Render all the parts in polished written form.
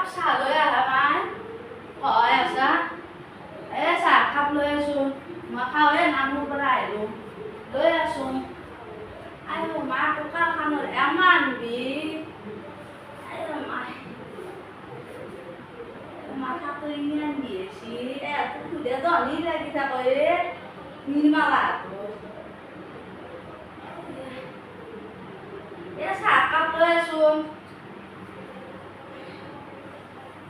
cup চাহ লৈ আহা মাই সহায় আছা চাহ কাপ লৈ আছো মই খাওঁহে নামৰ পৰা আহিলোঁ লৈ আছো আইও মা কঁকালখনৰ ইমান বিষ আইও মাথাটো ইমান বিষছি সুধে ধনী লাগি থাকে নিৰ্মালাটো চাহ কাপ লৈ আছো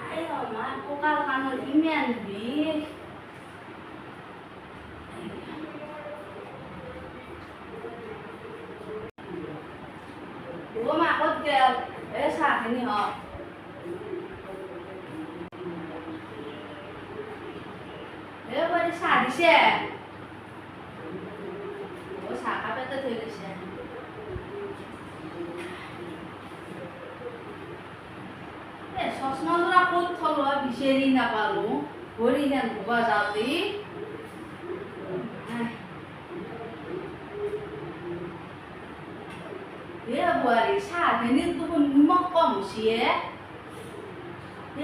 আইও মা কঁকালখনৰ ইমান বিষ মা ক'ত গেল চাহখিনি হওক বড়ি চাহ দিছে চাহ কাপ এটা থৈ দিছে চশমাযোৰা ক'ত থলো বিচাৰি নাপালো ভৰিখন ধুব যাওঁতে বোৱাৰী চাহখিনিত দেখোন নিমখ কম হৈছে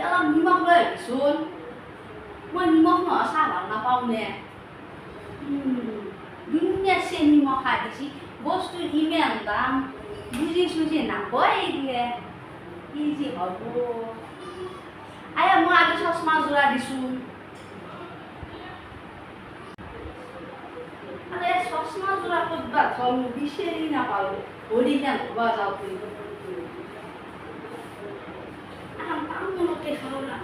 অলপ নিমখ লৈ আহিছোন মই নিমখ নহয় চাহ ভাল নাপাওঁ নে ধুনীয়া চেনি নিমখ খাই দিছি বস্তুৰ ইমান দাম বুজি চুজি নাপায় দিয়ে কি যে হ'ব আয়া মই আজি চশমাযোৰা দিছোঁ চশমাযোৰা ক'তবা থলো বিচাৰি নাপালো ভৰিখন ধুব যাওঁতে তামোলকে খাব নাই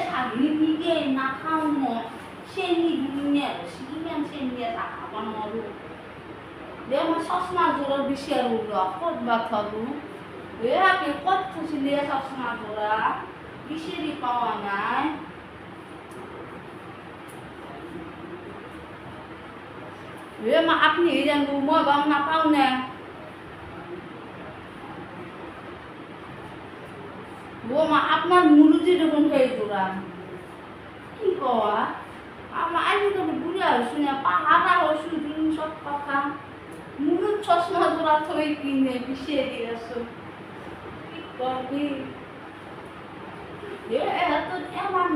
চাহখিনি নিদিয়ে নাখাওঁ মই চেনি দিনে ইমান চেনি চাহ খাব নোৱাৰোঁ মই চশমাযোৰা বিচাৰোঁ ক'তবা থলোঁ আপনি ক'ত থৈছিলে চশমাযোৰা বিচাৰি পোৱা নাই মা আপনি জানো মই গম নাপাওঁ নে মা আপনার মুরুজি দেখুন সেই জোড়া কি কওয়া আমার আজিকালি বুড়া হয়েছি না পাহারা হয়েছি তুমি সব কথা মুরুদ চশমা জোড়া থই কিনে বিষিয়ে দিয়েছো কি করবি এত এমন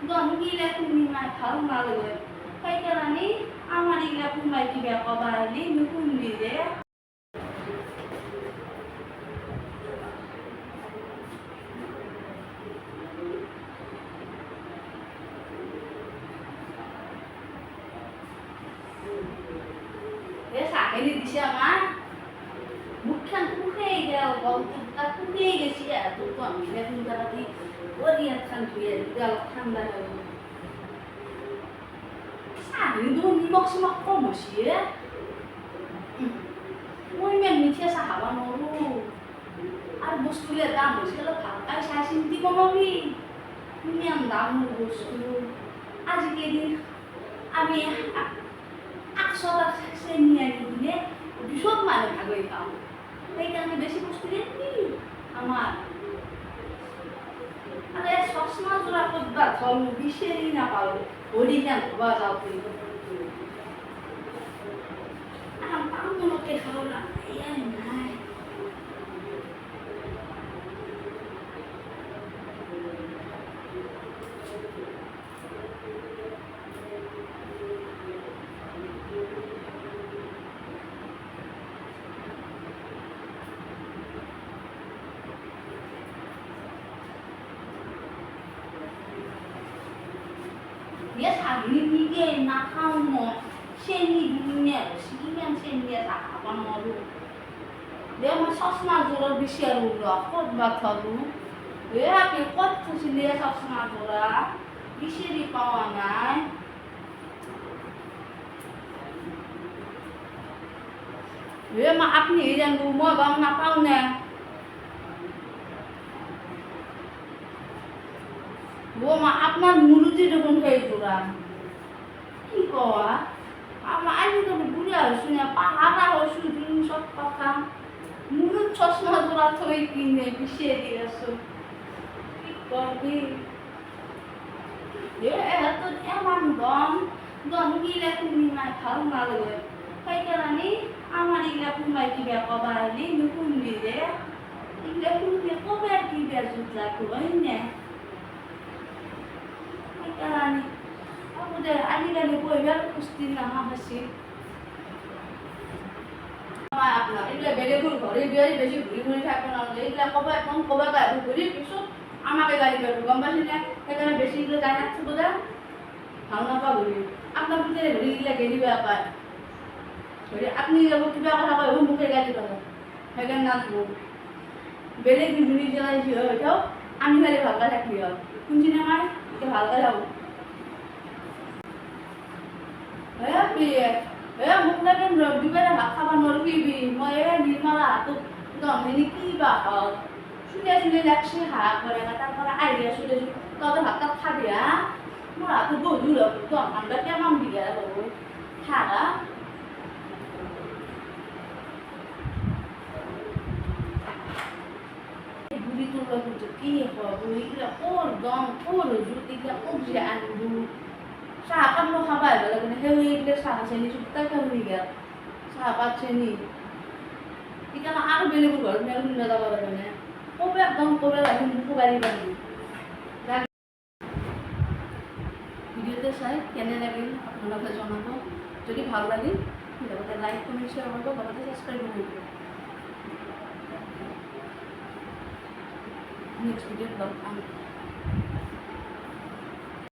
দম গিলে তুমি নাই ভাল নালাগে সেইকাৰণে আমার এগুলা কুমাই কিবা কবা আলি নুকুমবি যে চাহখিনি দিছে আমার মুখখান শুকাই গেল গলটা শুকিয়ে গেছি তো আমি এখন জায়গাতে ওরি একখান ধুয়ে গেল ঠান্ডা হয়ে চাহখিনি তো নিমখ চিমখ কম হয়েছে মই ইমান মিঠা চাহ খাব নোৱাৰোঁ আৰ বস্তুগুলোৰ দাম হয়েছে ভালকাই চাই চিন্তি কমাবি ইমান দামৰ বস্তু আজিকালি আমি 100 টাকা চেনি আনি দিলে 200 মানুষ ভাগই পাওঁ সেইকাৰণে বেছি বস্তু দিবি আমাৰ আৰে চশমাযোৰা ক'তবা থলো বিচাৰি নাপালো ভৰিখন ধুব যাওঁতে তামোলকে খাব নাই চাহখিনি নিদিয়ে নাখাওঁ মই চেনি দিনে ইমান চেনি চাহ খাব নোৱাৰোঁ মই চশমাযোৰা বিচাৰোঁ ক'তবা থলোঁ আপনি ক'ত থৈছিলে চশমাযোৰা বিচাৰি পোৱা নাই মা আপনি জানো মই গম নাপাওঁ নে মা আপনার মুরুজি দেখুন সেই জোড়া কি কওয়া আমার আজিকালি বুড়া হয়েছি না পাহাড়া হয়েছি তুমি সব কথা মুখের চশমা জোড়া থই কিনে পিছিয়ে দিয়েছ কি করবি এরা তো এমন দম দম গিলে তুমি মাই ভালো না লাগে তাই কারণে আমার এগুলা কুমাই কিবা কবা হইলে নুকুম দিলে এগুলা কুমকে কবে আর কি বেজুত লাগবো না তাই কারণে আমাদের আজিকালি বইবার কুস্তি না হাসি আপনার এগুলা বেলেগুলো ঘরে বিয়ে বেশি ঘুরি ঘুরি থাকবে না এগুলা কবে এখন কবে গাড়ি ঘুরি পিছু আমাকে গাড়ি করবো গম পাচ্ছি না সেখানে বেশি এগুলো গাড়ি রাখছে বোধহয় ভালো না পাবো আপনার ভিতরে ঘুরি গিলা গেলি ব্যাপার আপনি যাবো কিবা কথা কইব মুখে গাড়ি কথা সেখানে নাচবো বেলেগ ঘুরি জ্বালাইছি ওইটাও আমি খালি ভালকা থাকি শুনছি না আমার ভালকা যাবো হ্যাঁ বিয়ে মোক লাগে দুবেলা ভাত খাব নোৱাৰিবি মই নিৰ্মলা হাতত গমখিনি কি বা শুনে শুনে লাগছে হাত কৰে তাৰ পৰে আইডিয়া শুনে তবে ভাতটা খাবি মোৰ হাতত বহু দম আমরা কেমন দিয়ে বাবু খাগা বুড়ি তোলা বুঝে কি হবো এগুলা ওর দম ওর জুত এগুলা যে আনবো চাহকাপ lo খাবার বেলা মানে হেউই এগুলো চাহ চেনি চুপটা কেমনি গেল চাহপাত চেনি এখানে আরো বেলেগ ঘর মেল মেলা করা মানে কবে একদম কবে লাগে মুখো গাড়ি বাড়ি ভিডিওতে চাই কেনে লাগিল আপোনালোকে জনাব যদি ভাল লাগিল লগতে লাইক কমেণ্ট শ্বেয়াৰ কৰিব লগতে ছাবস্ক্ৰাইব কৰিব নেক্সট ভিডিঅ'ত লগ পাম